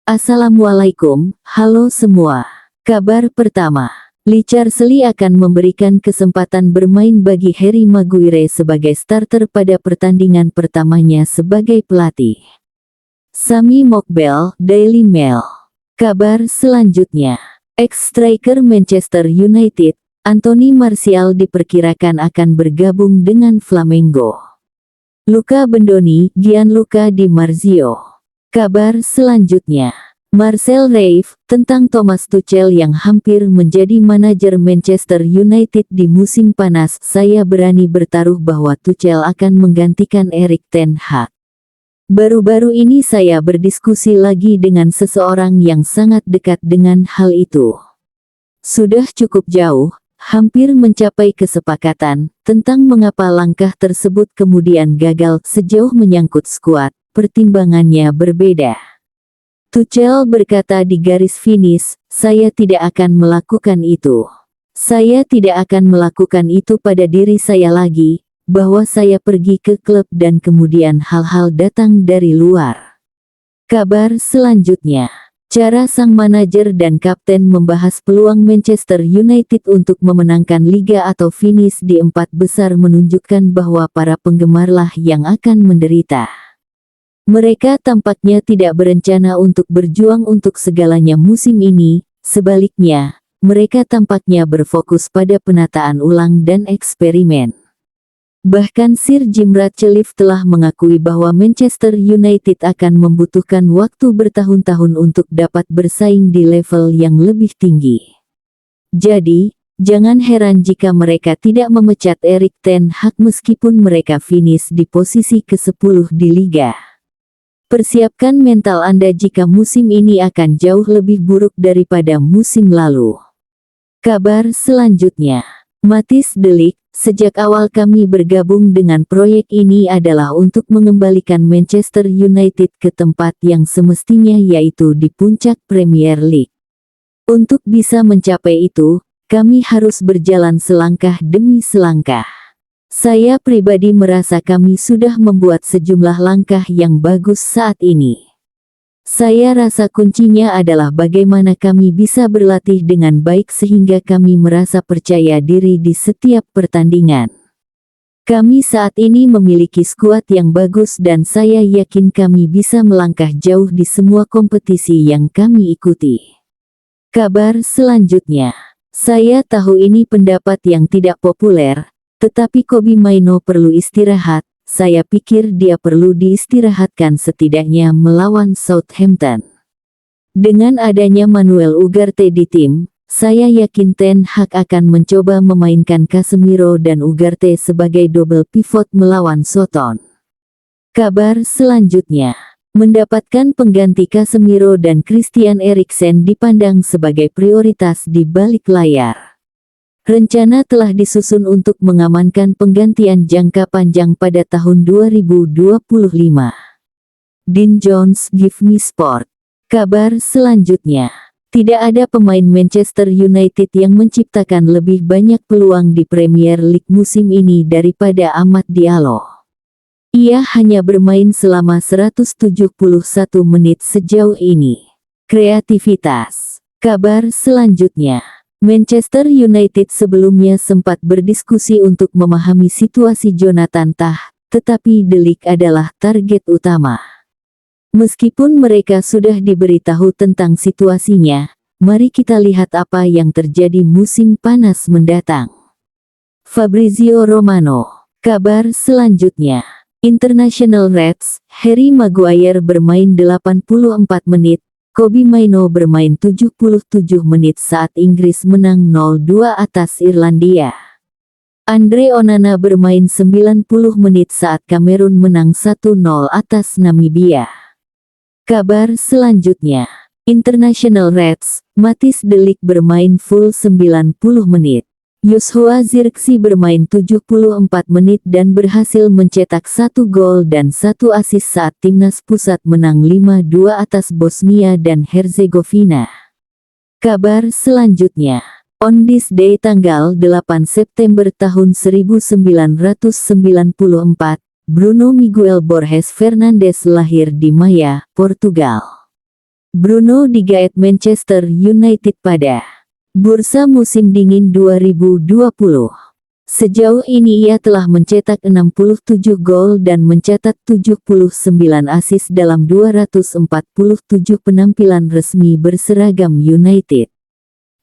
Assalamualaikum, halo semua. Kabar pertama, Lee Carsley akan memberikan kesempatan bermain bagi Harry Maguire sebagai starter pada pertandingan pertamanya sebagai pelatih. Sami Mokbel, Daily Mail. Kabar selanjutnya, ex-striker Manchester United, Anthony Martial diperkirakan akan bergabung dengan Flamengo. Luca Bendoni, Gianluca Di Marzio. Kabar selanjutnya, Marcel Reif, tentang Thomas Tuchel yang hampir menjadi manajer Manchester United di musim panas. Saya berani bertaruh bahwa Tuchel akan menggantikan Erik ten Hag. Baru-baru ini saya berdiskusi lagi dengan seseorang yang sangat dekat dengan hal itu. Sudah cukup jauh, hampir mencapai kesepakatan, tentang mengapa langkah tersebut kemudian gagal. Sejauh menyangkut skuad, pertimbangannya berbeda. Tuchel berkata di garis finish, saya tidak akan melakukan itu. Saya tidak akan melakukan itu pada diri saya lagi, bahwa saya pergi ke klub dan kemudian hal-hal datang dari luar. Kabar selanjutnya, cara sang manajer dan kapten membahas peluang Manchester United untuk memenangkan liga atau finish di 4 besar menunjukkan bahwa para penggemarlah yang akan menderita. Mereka tampaknya tidak berencana untuk berjuang untuk segalanya musim ini, sebaliknya, mereka tampaknya berfokus pada penataan ulang dan eksperimen. Bahkan Sir Jim Ratcliffe telah mengakui bahwa Manchester United akan membutuhkan waktu bertahun-tahun untuk dapat bersaing di level yang lebih tinggi. Jadi, jangan heran jika mereka tidak memecat Erik ten Hag meskipun mereka finish di posisi ke-10 di liga. Persiapkan mental Anda jika musim ini akan jauh lebih buruk daripada musim lalu. Kabar selanjutnya, Matthijs de Ligt, sejak awal kami bergabung dengan proyek ini adalah untuk mengembalikan Manchester United ke tempat yang semestinya, yaitu di puncak Premier League. Untuk bisa mencapai itu, kami harus berjalan selangkah demi selangkah. Saya pribadi merasa kami sudah membuat sejumlah langkah yang bagus saat ini. Saya rasa kuncinya adalah bagaimana kami bisa berlatih dengan baik sehingga kami merasa percaya diri di setiap pertandingan. Kami saat ini memiliki skuad yang bagus dan saya yakin kami bisa melangkah jauh di semua kompetisi yang kami ikuti. Kabar selanjutnya, saya tahu ini pendapat yang tidak populer, tetapi Kobbie Mainoo perlu istirahat. Saya pikir dia perlu diistirahatkan setidaknya melawan Southampton. Dengan adanya Manuel Ugarte di tim, saya yakin ten Hag akan mencoba memainkan Casemiro dan Ugarte sebagai double pivot melawan Southampton. Kabar selanjutnya, mendapatkan pengganti Casemiro dan Christian Eriksen dipandang sebagai prioritas di balik layar. Rencana telah disusun untuk mengamankan penggantian jangka panjang pada tahun 2025. Dean Jones, Give Me Sport. Kabar selanjutnya, tidak ada pemain Manchester United yang menciptakan lebih banyak peluang di Premier League musim ini daripada Amad Diallo. Ia hanya bermain selama 171 menit sejauh ini. Kreativitas. Kabar selanjutnya, Manchester United sebelumnya sempat berdiskusi untuk memahami situasi Jonathan Tah, tetapi De Ligt adalah target utama. Meskipun mereka sudah diberitahu tentang situasinya, mari kita lihat apa yang terjadi musim panas mendatang. Fabrizio Romano. Kabar selanjutnya, International Reds, Harry Maguire bermain 84 menit, Kobbie Mainoo bermain 77 menit saat Inggris menang 0-2 atas Irlandia. Andre Onana bermain 90 menit saat Kamerun menang 1-0 atas Namibia. Kabar selanjutnya, International Reds, Matthijs de Ligt bermain full 90 menit. Joshua Zirkzee bermain 74 menit dan berhasil mencetak 1 gol dan 1 assist saat timnas pusat menang 5-2 atas Bosnia dan Herzegovina. Kabar selanjutnya, on this day tanggal 8 September tahun 1994, Bruno Miguel Borges Fernandes lahir di Maia, Portugal. Bruno digaet Manchester United pada bursa musim dingin 2020. Sejauh ini ia telah mencetak 67 gol dan mencatat 79 assist dalam 247 penampilan resmi berseragam United.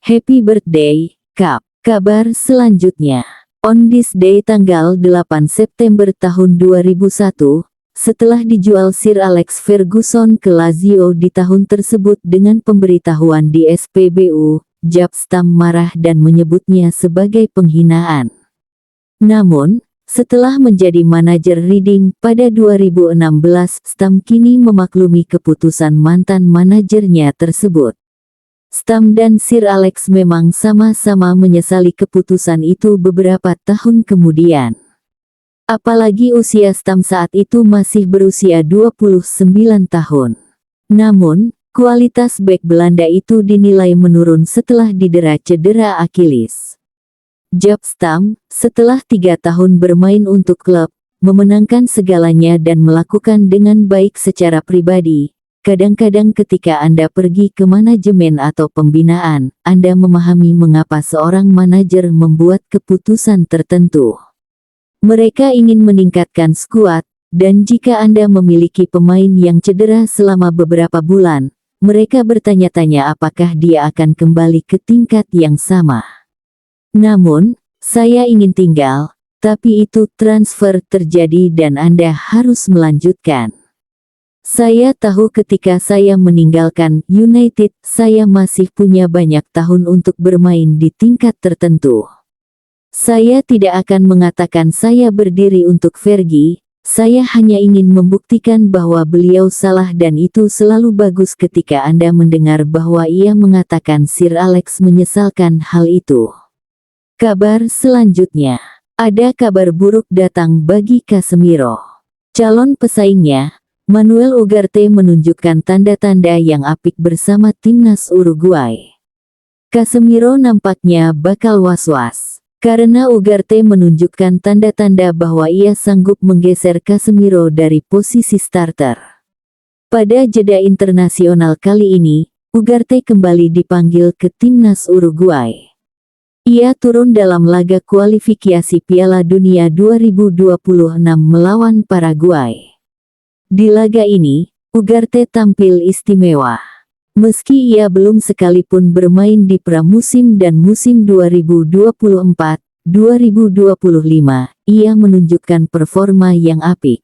Happy birthday, Cap. Kabar selanjutnya. On this day tanggal 8 September tahun 2001, setelah dijual Sir Alex Ferguson ke Lazio di tahun tersebut dengan pemberitahuan di SPBU, Jaap Stam marah dan menyebutnya sebagai penghinaan. Namun, setelah menjadi manajer Reading pada 2016, Stam kini memaklumi keputusan mantan manajernya tersebut. Stam dan Sir Alex memang sama-sama menyesali keputusan itu beberapa tahun kemudian. Apalagi usia Stam saat itu masih berusia 29 tahun. Namun, kualitas bek Belanda itu dinilai menurun setelah didera cedera Achilles. Jaap Stam, setelah 3 tahun bermain untuk klub, memenangkan segalanya dan melakukan dengan baik secara pribadi. Kadang-kadang ketika Anda pergi ke manajemen atau pembinaan, Anda memahami mengapa seorang manajer membuat keputusan tertentu. Mereka ingin meningkatkan skuad, dan jika Anda memiliki pemain yang cedera selama beberapa bulan, mereka bertanya-tanya apakah dia akan kembali ke tingkat yang sama. Namun, saya ingin tinggal, tapi itu transfer terjadi dan Anda harus melanjutkan. Saya tahu ketika saya meninggalkan United, saya masih punya banyak tahun untuk bermain di tingkat tertentu. Saya tidak akan mengatakan saya berdiri untuk Fergie, saya hanya ingin membuktikan bahwa beliau salah dan itu selalu bagus ketika Anda mendengar bahwa ia mengatakan Sir Alex menyesalkan hal itu. Kabar selanjutnya, ada kabar buruk datang bagi Casemiro. Calon pesaingnya, Manuel Ugarte menunjukkan tanda-tanda yang apik bersama timnas Uruguay. Casemiro nampaknya bakal was-was, karena Ugarte menunjukkan tanda-tanda bahwa ia sanggup menggeser Casemiro dari posisi starter. Pada jeda internasional kali ini, Ugarte kembali dipanggil ke timnas Uruguay. Ia turun dalam laga kualifikasi Piala Dunia 2026 melawan Paraguay. Di laga ini, Ugarte tampil istimewa. Meski ia belum sekalipun bermain di pramusim dan musim 2024-2025, ia menunjukkan performa yang apik.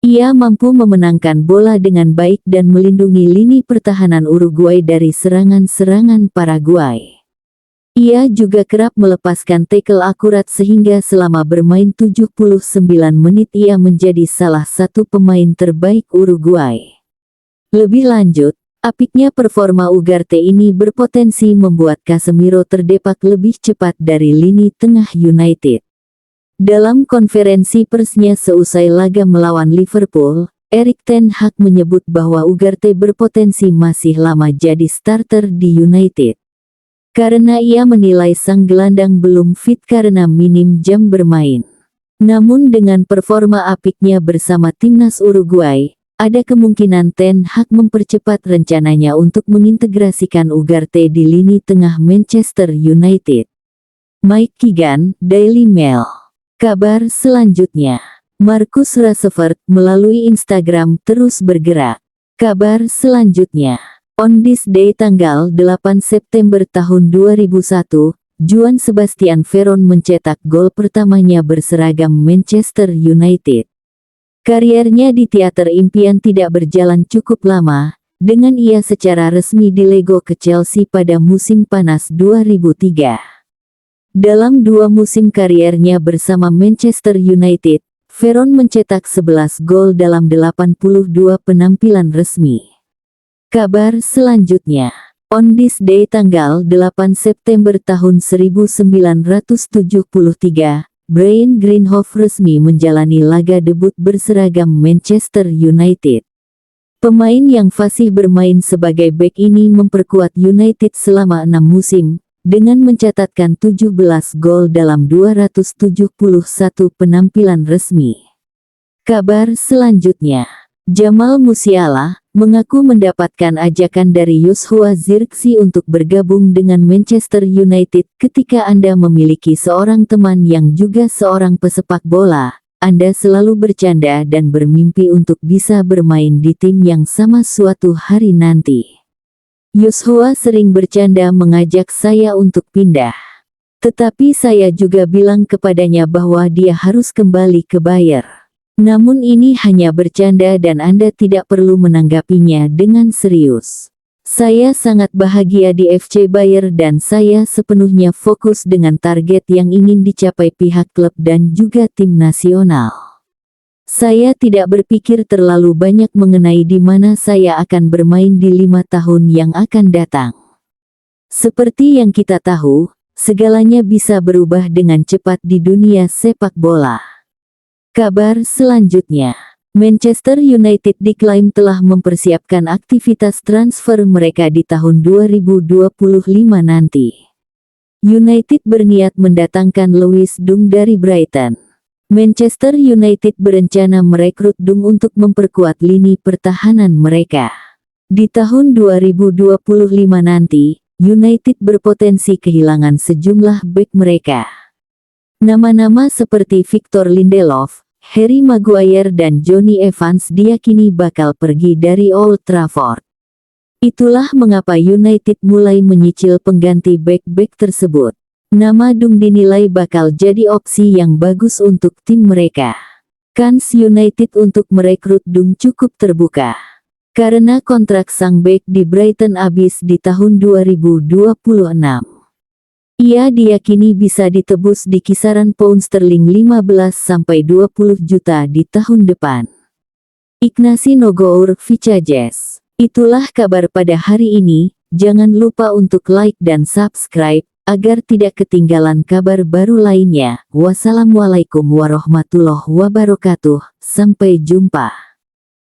Ia mampu memenangkan bola dengan baik dan melindungi lini pertahanan Uruguay dari serangan-serangan Paraguay. Ia juga kerap melepaskan tackle akurat sehingga selama bermain 79 menit ia menjadi salah satu pemain terbaik Uruguay. Lebih lanjut, apiknya performa Ugarte ini berpotensi membuat Casemiro terdepak lebih cepat dari lini tengah United. Dalam konferensi persnya seusai laga melawan Liverpool, Erik ten Hag menyebut bahwa Ugarte berpotensi masih lama jadi starter di United. Karena ia menilai sang gelandang belum fit karena minim jam bermain. Namun dengan performa apiknya bersama timnas Uruguay, ada kemungkinan Ten Hag mempercepat rencananya untuk mengintegrasikan Ugarte di lini tengah Manchester United. Mike Keegan, Daily Mail. Kabar selanjutnya, Marcus Rashford melalui Instagram terus bergerak. Kabar selanjutnya, on this day tanggal 8 September tahun 2001, Joan Sebastian Veron mencetak gol pertamanya berseragam Manchester United. Kariernya di teater impian tidak berjalan cukup lama, dengan ia secara resmi dilego ke Chelsea pada musim panas 2003. Dalam 2 musim kariernya bersama Manchester United, Veron mencetak 11 gol dalam 82 penampilan resmi. Kabar selanjutnya, on this day tanggal 8 September tahun 1973, Bryan Greenhoff resmi menjalani laga debut berseragam Manchester United. Pemain yang fasih bermain sebagai bek ini memperkuat United selama 6 musim, dengan mencatatkan 17 gol dalam 271 penampilan resmi. Kabar selanjutnya, Jamal Musiala mengaku mendapatkan ajakan dari Joshua Zirkzee untuk bergabung dengan Manchester United. Ketika Anda memiliki seorang teman yang juga seorang pesepak bola, Anda selalu bercanda dan bermimpi untuk bisa bermain di tim yang sama suatu hari nanti. Joshua sering bercanda mengajak saya untuk pindah. Tetapi saya juga bilang kepadanya bahwa dia harus kembali ke Bayer. Namun ini hanya bercanda dan Anda tidak perlu menanggapinya dengan serius. Saya sangat bahagia di FC Bayer dan saya sepenuhnya fokus dengan target yang ingin dicapai pihak klub dan juga tim nasional. Saya tidak berpikir terlalu banyak mengenai di mana saya akan bermain di 5 tahun yang akan datang. Seperti yang kita tahu, segalanya bisa berubah dengan cepat di dunia sepak bola. Kabar selanjutnya, Manchester United diklaim telah mempersiapkan aktivitas transfer mereka di tahun 2025 nanti. United berniat mendatangkan Lewis Dunk dari Brighton. Manchester United berencana merekrut Dunk untuk memperkuat lini pertahanan mereka. Di tahun 2025 nanti, United berpotensi kehilangan sejumlah bek mereka. Nama-nama seperti Victor Lindelof, Harry Maguire dan Jonny Evans diyakini bakal pergi dari Old Trafford. Itulah mengapa United mulai menyicil pengganti bek-bek tersebut. Nama Dunk dinilai bakal jadi opsi yang bagus untuk tim mereka. Kans United untuk merekrut Dunk cukup terbuka. Karena kontrak sang bek di Brighton habis di tahun 2026. Ia diyakini bisa ditebus di kisaran pound sterling 15-20 juta di tahun depan. Ignacy Nogour Fichajes. Itulah kabar pada hari ini, jangan lupa untuk like dan subscribe, agar tidak ketinggalan kabar baru lainnya. Wassalamualaikum warahmatullahi wabarakatuh, sampai jumpa.